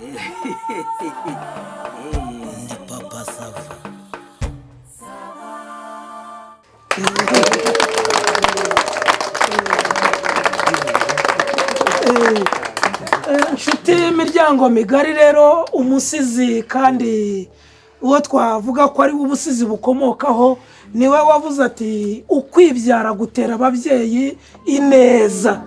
Ndi papa SAVA. Nshuti imiryango migari rero umusizi kandi uwo twavuga ko ari ubusizi bukomokaho niwe wavuze ati ukwibyara gutera ababyeyi ineza.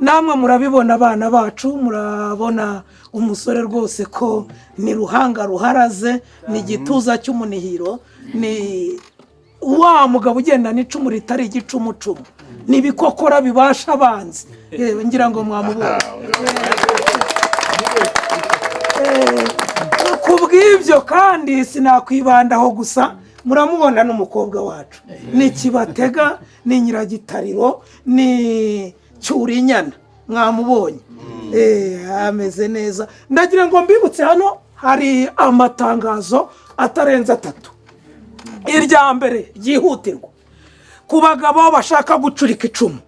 Namwe murabibona abana bacu, murabona umusore rwose ko ni ruhanga ruharaze, ni igituza cy'umunihiro, ni wa mugabo ugenda n'icumu ritari igicumucumu, ni ibikokora bibasha abanzi. Ngira ngo mwamubona. Kubw'ibyo kandi sinakwibandaho gusa, muramubona n'umukobwa wacu, ni Kibatega, ni Nyiragitariro, ni Cyurinyana, mwamubonye. Ameze neza. Ndagira ngo mbibutse hano hari amatangazo atarenze 3. Irya mbere ryihutirwa ku bagabo bashaka gucurika icumu.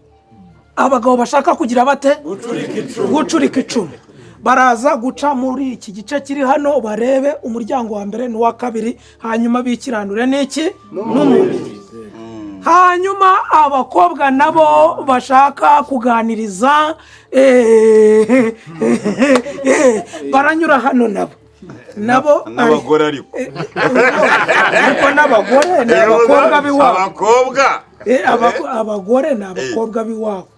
Abagabo bashaka kugira bate gucurika icumu, baraza guca muri iki gice kiri hano, barebe umuryango wa mbere n'uwa kabiri, hanyuma bikiranure n'iki n'umubiri. Hanyuma abakobwa nabo bashaka kuganiriza baranyura hano nabo n'abagore ariko n'abagore ni abakobwa b'iwabo, abagore ni abakobwa b'iwabo.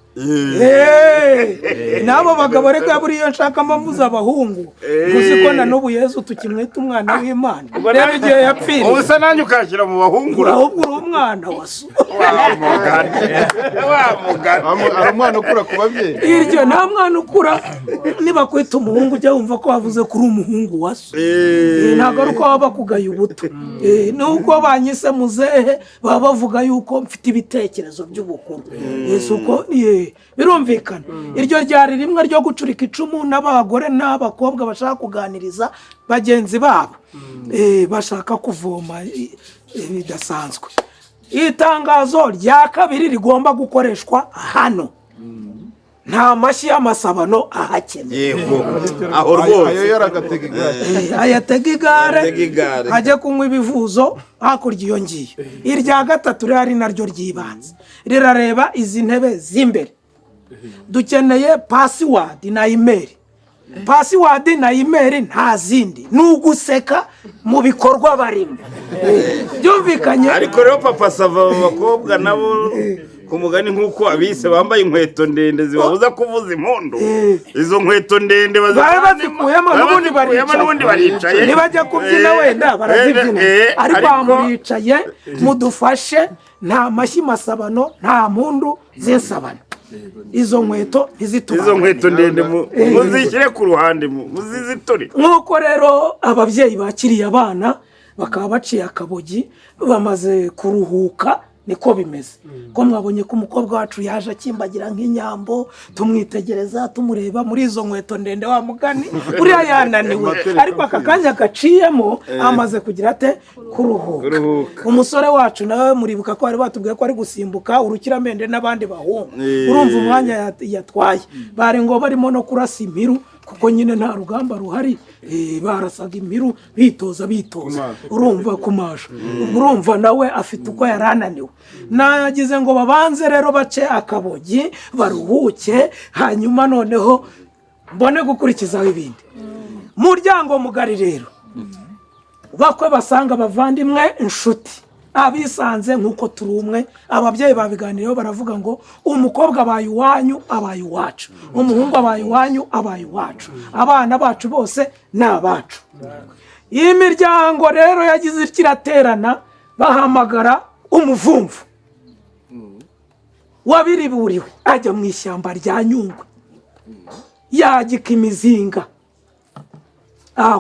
Nabo bagabo reka buriyo nshaka mbavuza abahungu, gusa ko na n'ubu Yesu tukimwita umwana w'Imana. Rero igihe yapfiriye ubusa nanjye ukashyira mu bahungu, ahubwo uri umwana wa so. Ari umwana ukura ku babyeyi. Iryo nta mwana ukura, niba kwita umuhungu ujya wumva ko wavuze kuri umuhungu wa so. Ntabwo ari uko baba bakugaye ubuto. Nuko banyise muzehe baba bavuga yuko mfite ibitekerezo by'ubukuru. Yesu uko birumvikana. Iryo ryari rimwe ryo gucurika icumu n'abagore n'abakobwa bashaka kuganiriza bagenzi babo, bashaka kuvoma bidasanzwe. Itangazo rya kabiri rigomba gukoreshwa hano, nta mashyi y'amasabano ahakenewe. Yego, aho rwose ayo yaragatega igare, ayatega igare ajya kunywa ibivuzo hakurya iyo ngiyo. Irya gatatu rero naryo ryibanze, rirareba izi ntebe z'imbere. Dukeneye password na email. Password na email nta zindi, n'uguseka mu bikorwa barimo. Byumvikanye. Ariko rero papa SAVA abakobwa nabo kumugani nkuko abise bambaye inkweto ndende zibabuza kuvuza impundu. Izo nkweto ndende bazikuyemo n'ubundi baricaye. Nibajya kubyina wenda barazibyina, ariko bamuricaye mudufashe, nta mashyi masabano, nta mpundu z'isabano. Izo nkweto ntizitubane, izo nkweto ndende muzishyire ku ruhande, muzizitore. Nk'uko rero ababyeyi bakiriye abana bakaba baciye akabogi bamaze kuruhuka, niko bimeze. Ko mwabonye ko umukobwa wacu yaje akimbagira nk'inyambo, tumwitegereza tumureba muri izo nkweto ndende, wa mugani uriya yananiwe, ariko aka kanya gaciyemo amaze kugira ate kuruhuka. Umusore wacu nawe muribuka ko bari batubwiye ko ari gusimbuka urukiramende n'abandi bahungu. Urumva umwanya yatwaye, bari ngo barimo no kurasa imiru, kuko nyine nta rugamba ruhari. Barasaga imiru bitoza urumva kumasha. Urumva nawe afite uko yarananiwe. Nagize ngo babanze rero bace akabogi baruhuke, hanyuma noneho mbone gukurikizaho ibindi. Muryango mugari rero bakwe basanga bavandimwe inshuti abisanze nkuko turi umwe. Ababyeyi babiganiriyeho baravuga ngo umukobwa abaye iwanyu abaye iwacu, umuhungu abaye iwanyu abaye iwacu, abana bacu bose ni abacu. Iyi miryango rero yagize ikiraterana, bahamagara umuvumvu wabiriburiwe ajya mu ishyamba rya Nyungwe, yagika imizinga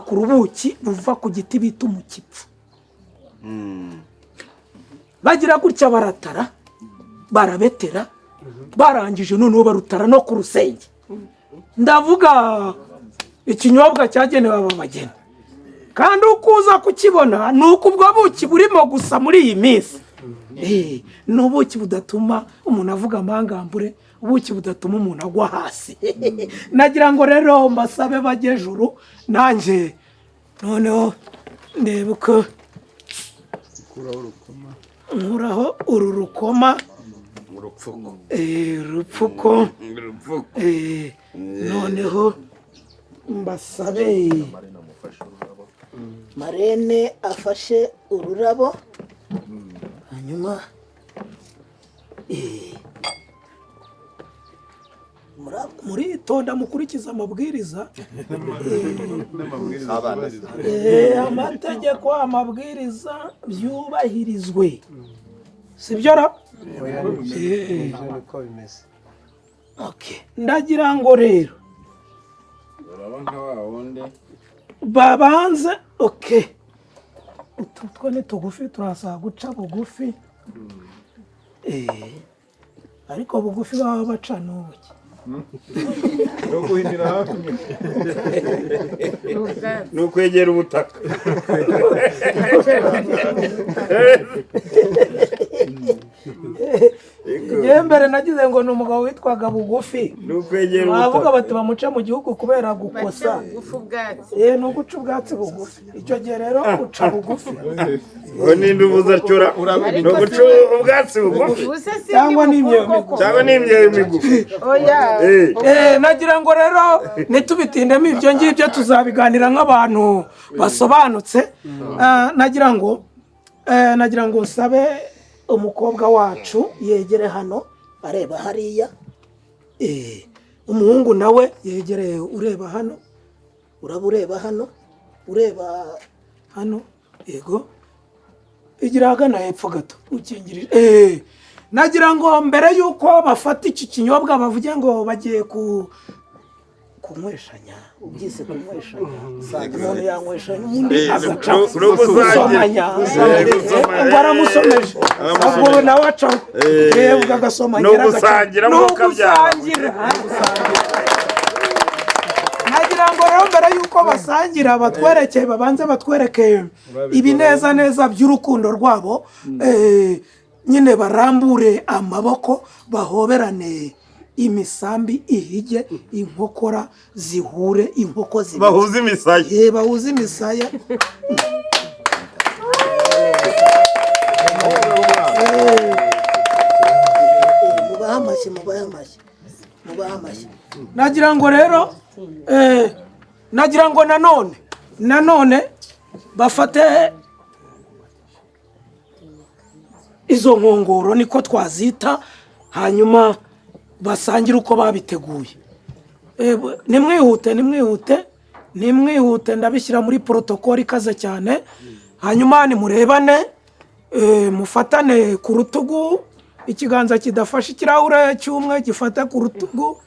ku rubuki ruva ku giti bita umukipfu. Bagira gutya baratara, barabetera, barangije noneho barutara no ku rusenge. Ndavuga ikinyobwa cyagenewe abageni, kandi ukuza kukibona nuko ubwo buki burimo gusa muri iyi minsi. N'ubuki budatuma umuntu avuga amangambure ubuki budatuma umuntu agwa hasi. Nagira ngo rero mbasabe bajye juru nanjye noneho ndebe uko nkuraho uru rukoma urupfuko noneho mbasabe marene afashe ururabo hanyuma muritonda mukurikiza amabwiriza amategeko amabwiriza byubahirizwe sibyo ra ndagira ngo rero babanze utu two ni tugufi turasaba guca bugufi ariko bugufi baba baca n'ubuki ni ukwegera ubutaka mbere nagize ngo ni umugabo witwaga bugufi bavuga bati bamuca mu gihugu kubera gukosa ni uguca ubwatsi bugufi icyo gihe rero uca bugufi ninde ubuza acyura ni uguca ubwatsi bugufi cyangwa n'imyeyo migufi nagira ngo rero ntitubitindemo ibyo ngibyo tuzabiganira nk'abantu basobanutse nagira ngo usabe umukobwa wacu yegere hano areba hariya umuhungu nawe yegereye ureba hano uraba ureba hano ureba hano yego igira hagana hepfo gato ukingirije nagira ngo mbere yuko bafata iki kinyobwa bavuge ngo bagiye kunyweshanya ubyise kunyweshanya umuntu yanyweshanya undi agaca gusomanya ngo aramusomeje ubwo nawe acaho ubwo agasomanyira no gusangira nagira ngo rero mbere yuko basangira batwerekeye babanze batwerekeye ibineza neza by'urukundo rwabo nyine barambure amaboko bahoberane imisambi ihige inkokora zihure inkoko bahuze imisaya bahuze imisaya mubahe amashyi nagira ngo rero nagira ngo nanone bafate izo nkongoro niko twazita hanyuma basangira uko babiteguye nimwihute ndabishyira muri protokoli ikaze cyane hanyuma nimurebane mufatane ku rutugu ikiganza kidafashe ikirahure cy'umwe gifata ku rutugu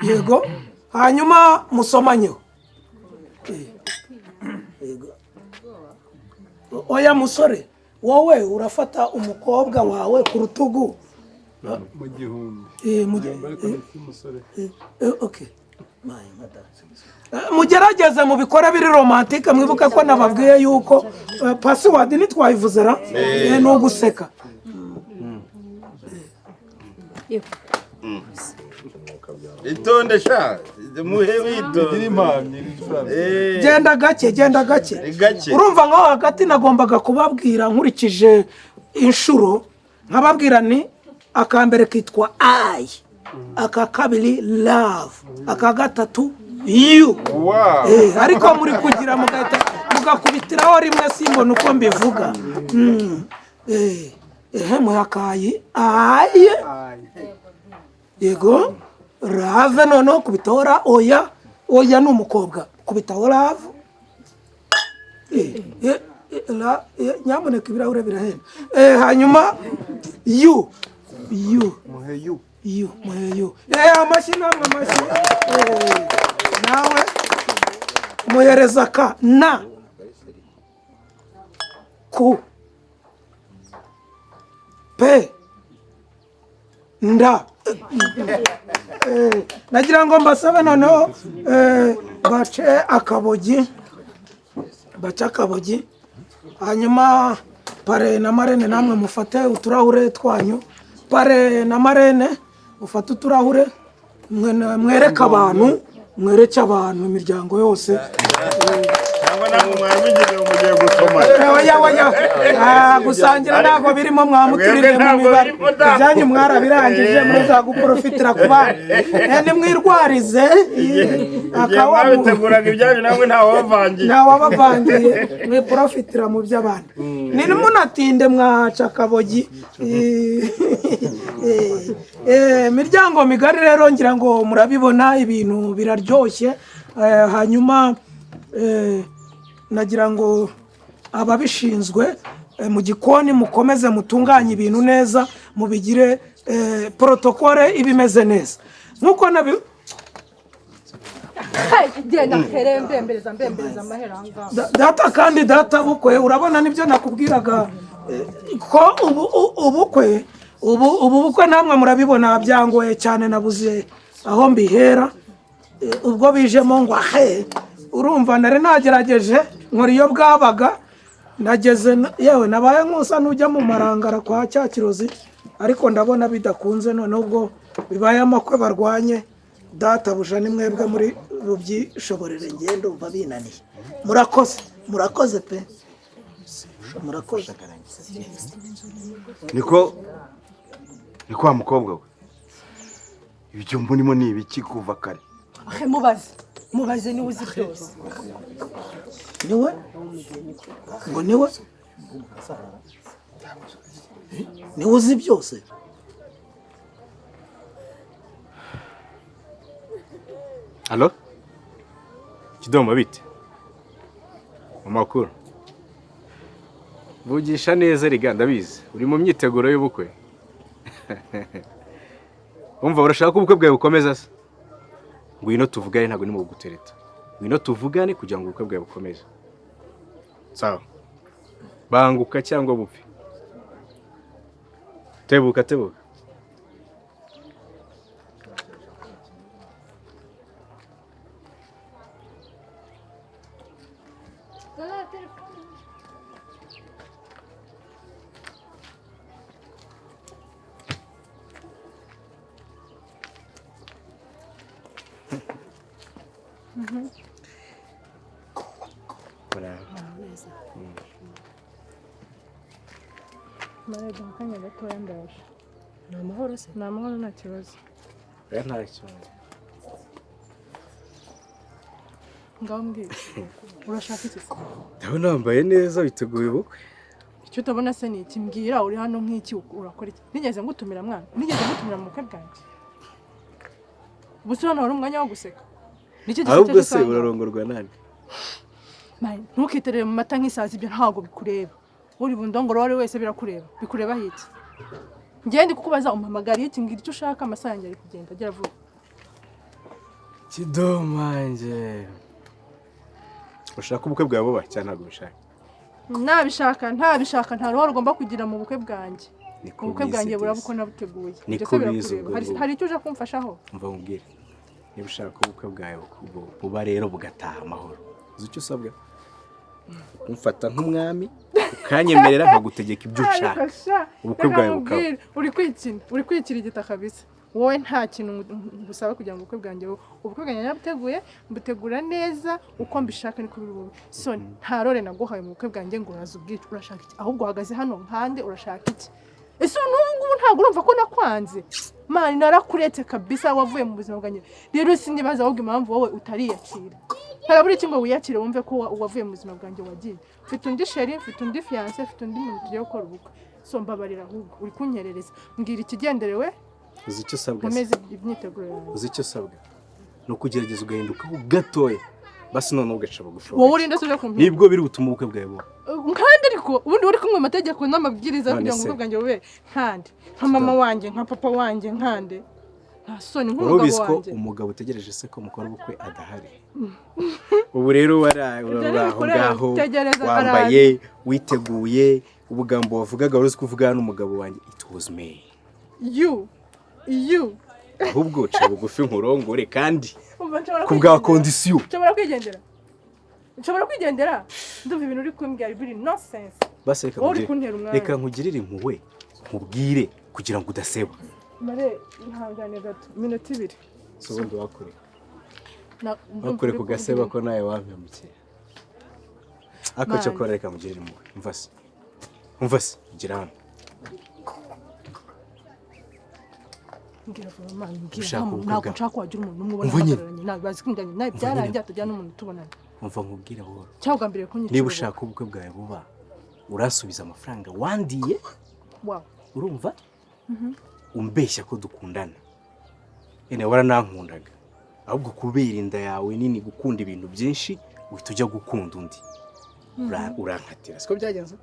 yego hanyuma musomanyeho oya musore wowe urafata umukobwa wawe ku rutugu mu gihumbi mugerageze mubikora biri romantike mwibuke ko nababwiye yuko pasiwadi ntitwayivuze ra ni uguseka itonde sha muhe witonde genda gake urumva nkaho hagati nagombaga kubabwira nkurikije inshuro nkababwira ni akambere kitwa I aka kabiri love aka gatatu you ariko muri kugira mugakubitiraho rimwe simbona uko mbivuga muhakayi I yego love noneho kubitora oya ni umukobwa kubitaho love nyamuneka ibirahure birahenda hanyuma you amashyi nawe muhereza ka na ku pe nda nagira ngo mbasabe noneho bace akabogi hanyuma pare na marene namwe mufate uturahure twanyu pare na marene ufate uturahure mwereke abantu imiryango yose cyangwa ntabwo mwarabigize mugiye gusoma gusangira ntabwo birimo mwamuturire mu mibare ibyanyu mwarabirangije muza guprofitira ku bana nimwirwarize akawabiteguraga ibyanyu namwe ntawabavangiye mwiprofitira mu by'abandi nimunatinde mwaca akabogi imiryango migari rero ngira ngo murabibona ibintu biraryoshye hanyuma nagira ngo ababishinzwe mu gikoni mukomeze mutunganye ibintu neza mubigire protokole ibimeze neza nkuko data kandi data bukwe urabona nibyo nakubwiraga ko ubu bukwe namwe murabibona byangoye cyane nabuze aho mbihera ubwo bijemo ngo urumva nari nagerageje nkora iyo bwabaga nageze yewe nabaye nkusa n'ujya mu marangara kwa cya kirozi ariko ndabona bidakunze none ubwo bibaye amakwe barwanye data buja ni mwebwe muri rubyishoborere ngendo umva binaniye murakoze pe murakoze niko wa mukobwa we ibyo mbonimo ni ibiki kuva kare mubaze niwe uzi byose niwe ngo niwe uzi byose Halo? Kidoma bite? Amakuru. Vugisha neza riga ndabizi. Uri mu myiteguro y'ubukwe. Umva urashaka ko ubukwe bwawe bukomeza se? Ngwino tuvugane ntago nimo gutereta. Ngwino tuvugane kugira ngo ubukwe bwawe bukomeze. Sawa. Banguka cyangwa bupfe. Tebuka. Marega kanya gatoya ndaje. Ni amahoro se? Ni amahoro nta kibazo. Nta kibazo. Ngaho mbwira. Urashaka iki? Ndabona wambaye neza witeguye ubukwe. Icyo utabona se ni iki mbwira uri hano nk'iki urakora iki? Nigeze ngutumira mwana. Nigeze ngutumira mu bukwe bwanjye. Ubusura nta umwanya wo guseka. Ahubwo se urarongorwa nani? Ntukiterere mu mata nk'isazi ibyo ntago bikureba. Uri bundongoro wari wese birakureba. Bikureba hiki? Ngende kukubaza umpamagara iki ngira icyo ushaka amasaha yanjye ari kugenda agira vuba. Kidomanje. Ushaka ubukwe bwawe buba cyane ntago bishaka. Ntabishaka nta ruhare ugomba kugira mu bukwe bwanjye. Ubukwe bwanjye burabuko nabuteguye. Hari icyo uje kumfashaho? Umva nkubwire. Niba ushaka ubukwe bwawe buba rero bugataha amahoro. Uzi icyo usabwa? Umfata nk'umwami ukanyemerera nkagutegeka ibyo ushaka. Ubukwe bwawe bukaba. Uri kwikira igitaka bisa. Wowe nta kintu gusaba kugira ngo ubukwe bwanjye ubukwe bwanjye nabuteguye mbutegura neza uko mbishaka niko biri. So nta rore naguhaye mu bukwe bwanjye ngo uraza ubwite urashaka iki? Ahubwo uhagaze hano mpande urashaka iki? Ese ntungu ntago urumva ko nakwanze. Mani narakuretse kabisa wavuye mu buzima bwanjye. Rero sinibaza ahubwo impamvu wowe utariyakira. Haraburi kingo wiyakire wumve ko wavuye mu buzima bwanjye wagiye. Mfite undi sheri, mfite undi fiancé, mfite undi muntu tugiye gukora ubukwe. So mbabarira ahubwo uri kunyerereza. Mbwira ikigenderewe. Uzi icyo usabwa? Umeze imyiteguro yawe. Uzi icyo usabwa? No kugerageza ugahinduka gatoya. Basi none ugaca bugufi. Wowe urinde suje kumpa. Nibwo biri gutuma ubukwe bwawe buba. Nkandi ariko ubundi uri kumwe amategeko n'amabwiriza kugira ngo ubukwe bwanjye bube nkandi. Nka mama wanjye, nka papa wanjye nkande. Nta soni nk'umugabo wanjye. Urubisiko umugabo utegereje se ko mukora ubukwe adahari. Ubu rero ngaho wambaye witeguye ubugambo wavugaga uruzi kuvuga n'umugabo wanjye it was me. You ahubwo uca bugufi nkurongore kandi kubwa condition. Nshobora kwigendera. Ndumva ibintu uri kumbwira biri nonsense. Basi reka nkugirire impuhwe nkubwire kugira ngo udaseba. mare ihangane gato minota 2 so ubundi wakure na wakure ku gaseba ko nawe wampemukiye ako cyo koreka mugirira impuhwe umva se gira hano ngira vuba ntabwo nshaka wagira umuntu umwe ubona bagararanye nawe bazi ko njyanye nawe byarangiye atajyana n'umuntu tubonanye umva nkubwira wowe cyangwa mbere ko niba ushaka ubukwe bwawe buba urasubiza amafaranga wandiye wow urumva umbeshya ko dukundana ene waranankundaga ahubwo kubera inda yawe nini gukunda ibintu byinshi uhita ujya gukunda undi urankatira siko byagenze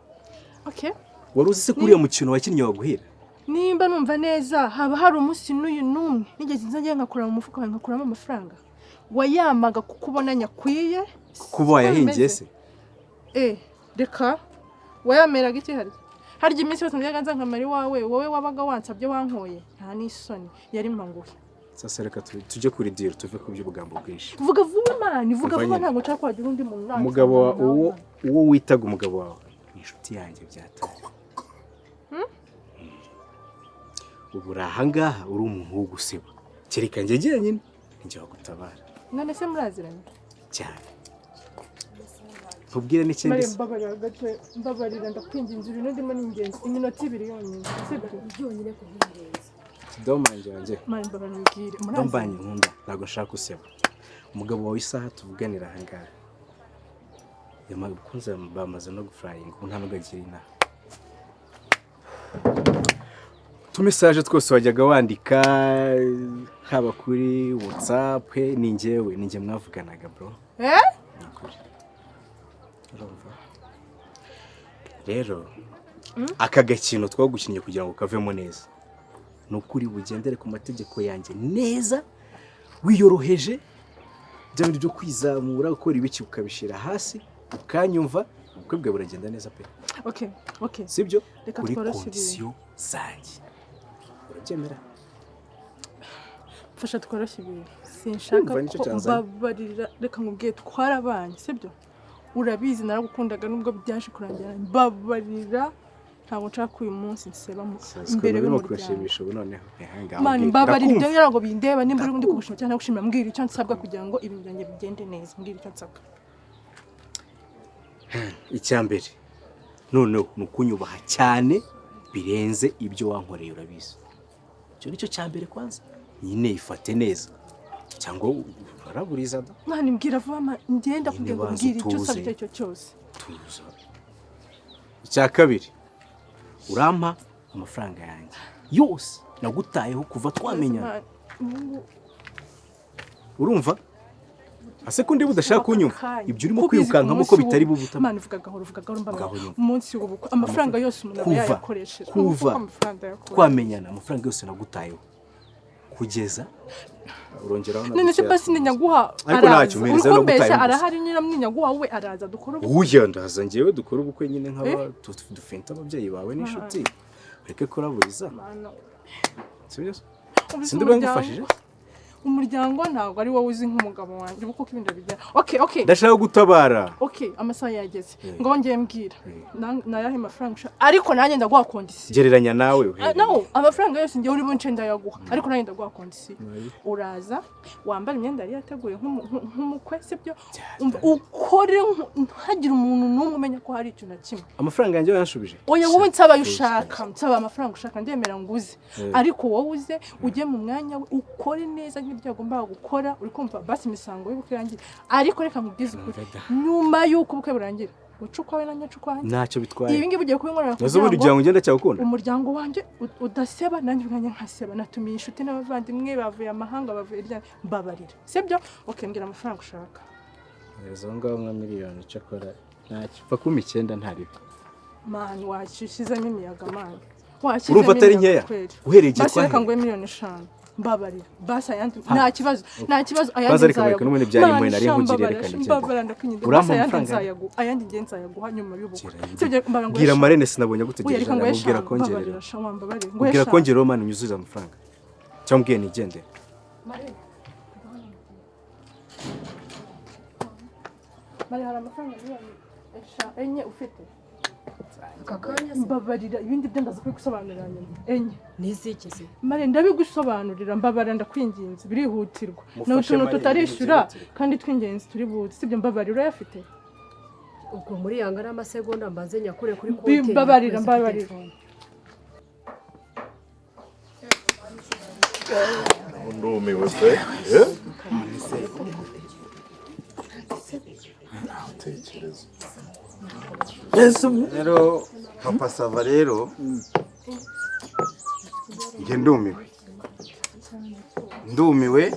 okay wari uzi se kuriya mukino wakinnye waguhera nimba numva neza haba hari umunsi n'uyu numwe nigeze nzajya ngakura mu mufuka ngakuramo amafaranga wayamaga kukubona nyakwiye kuba yahingiye se reka wayameraga iki harya iminsi yose njyaga nza nkamari wowe wabaga wansabye wankoye nta n'isoni yari mpanguye sasa reka tujye kuri deal tuve ku by'ubugambo bwinshi vuga vuba mani vuga vuba ntabwo nshaka kwagira undi muntu nawe umugabo uwo witaga umugabo wawe inshuti yanjye byataye ubu urahangaha uri umuntu wo guseba kereka njye jyenyine njye wagutabara none se muraziranye cyane ntubwire n'ikindi se mbabarira ndakwinginze ibintu ndimo ni ingenzi iminota 2 yonyine sibyo byonyine ku bw'ingenzi domanje wanjye mani mbabarira dombanye nkunda ntabwo nshaka useba umugabo wawe isaha tuvuganira ahangaha yamakunze bamaze no gufurayinga ubu nta n'ugagira inaha tumesaje twose wajyaga wandika haba kuri WhatsApp ni njye mwavuganaga bro rero aka gakino twagukinnye kugira ngo kavemo neza nukuri bugendere ku mategeko yanjye neza wiyoroheje bya byo kwizamura gukora ibiki ukabishira hasi ukanyumva ubukwe bwawe buragenda neza pe okay sibyo kuri condition zanjye urabyemera fasha tworoshye ibintu sinshaka ko babarira reka nkubwiye twarabanye sibyo urabizi naragukundaga nubwo byaje kurangira babarira ntabwo nshaka uyu munsi nseba imbere y'umuryango noneho mani babarira ibyo yarago bindeba nimba uri ndi kugushima cyane gushimira mbwira icyo nsabwa kugira ngo ibintu byanjye bigende neza mbwira icyo nsabwa icyambere noneho nukunyubaha cyane birenze ibyo wankoreye urabizi cyo nicyo cyambere kwanza nyine ifate neza cyangwa uraburiza da mani mbwira vuba ngenda kugira ngo mbwira icyo nsabwa icyo cyose tuza icya kabiri urampa amafaranga yanjye yose nagutayeho kuva twamenyana urumva ase kundi budashaka kunyumva ibyo urimo kwirukankamo ko bitari bubuta mani vuga gahoro mbaba umunsi w'ubukwe amafaranga yose umuntu yayakoresheje kuva twamenyana amafaranga yose nagutayeho kugeza urongeraho none se basi ninyaguha araza uriko mbeshya arahari nyina mninyaguha we araza dukora ubuye ndaza ngewe dukora ubukwe nyine nk'aba dufenta ababyeyi bawe n'inshuti reke kuraburiza sibyo sindi bangufashije umuryango ntabwo ari wowe uzi nk'umugabo wanjye kuko ibintu bijya okay ndashaka gutabara amasaha yageze ngo ngeye mbwira nayahe mafaranga ariko nanjye ndaguha condition gereranya nawe no amafaranga yose ngiye uri bunce ndayaguha ariko nanjye ndaguha condition uraza wambara imyenda yari yateguye nk'umukwe sibyo ukore ntagira umuntu n'umwe umenya ko hari icyo na kimwe amafaranga yanjye yanshubije oya wowe nsaba yushaka nsaba amafaranga ushaka ndemera nguze ariko wowe uze ujye mu mwanya we ukore neza ibyo agomba gukora uri kumva basi imisango y'ubukwe yanjye ariko reka nkubwize ukuri nyuma y'uko ubukwe burangira ucukwawe na nyacukwawe ntacyo bitwaye ibi ngibi ugiye kubinkorera nazo ubundi kugira ngo ngende cyagukunda umuryango wanjye udaseba nanjye ubwanjye nkaseba natumiye inshuti n'abavandimwe bavuye amahanga bavuye irya mbabarira sibyo mbwira amafaranga ushaka izo ngaho nka miliyoni cyakora ntacyo pfa 19 ntaribe mani washishizemo imiyaga mani urumva atari nkeya uhereye igihe twahera basi ngo miliyoni 5 mbabarira basa yandi nta kibazo ayandi nzayaguha n'umwe byari imwe nari nkugirerekana mbabarira ndakwinginze basa yandi nzayaguha ayandi ngenzi nzayaguha nyuma y'ubukwe sibyo mbarango gira marene sinabonye gutegereje mubwira kongerera ubwira kongerera mani unyuzuza amafaranga cyangwa mbwiye nigendere Mari hari amafaranga enye ufite akakanya mbabarira ibindi byo ndaza kubigusobanurira nyuma enye niziki se mare ndabigusobanurira mbabarira ndakwinginze birihutirwa ni utuntu tutarishyura kandi tw'ingenzi turi buze sibyo mbabarira urayafite ubwo muri yanga ari amasegonda mbanze nyakure kuri konti mbabarira ndumiwe pe rero papa sava rero njye ndumiwe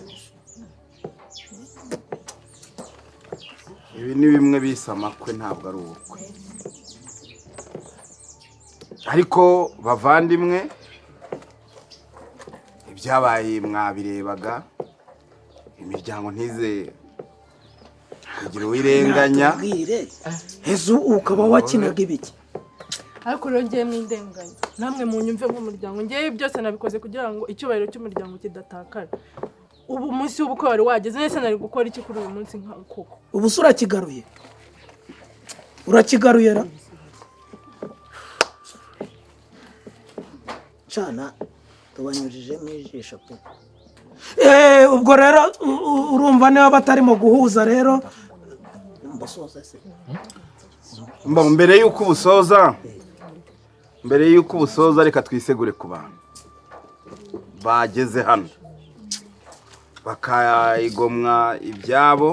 ibi ni bimwe bisa amakwe ntabwo ari ubukwe ariko bavandimwe ibyabaye mwabirebaga imiryango ntize kugira uwirenganya ejo ukaba wakinaga ibiki ariko rero ngiye mwindenganya namwe mu nyumve nk'umuryango ngiye byose nabikoze kugira ngo icyubahiro cy'umuryango kidatakara ubu munsi w'ubukwe wari wageze nese nari gukora iki kuri uyu munsi koko ubu se urakigaruye ra cana tubanyujije mu ijisho pe ubwo rero urumva niba batarimo guhuza rero mbasoza se mbere y'uko ubusoza reka twisegure ku bantu bageze hano bakayigomwa ibyabo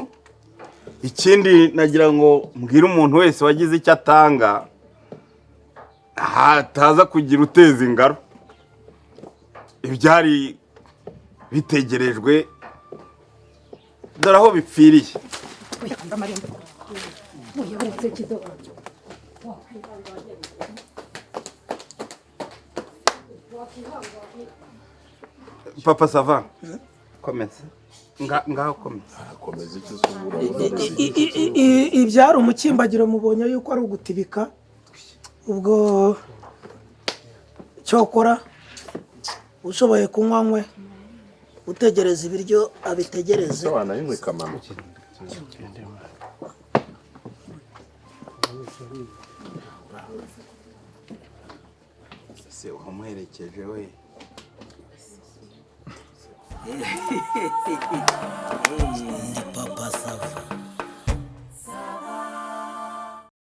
ikindi nagira ngo mbwire umuntu wese wagize icyo atanga hataza kugira uteza ingaro ibyari bitegerejwe dore aho bipfiriye papa sava komeza ngaho komeza ibyari umukimbagiro mubonye yuko ari ugutibika ubwo cyokora ushoboye kunywa nkwe utegereza ibiryo abitegereze wanayinywe kamano se wamuherekeje we Papa Sava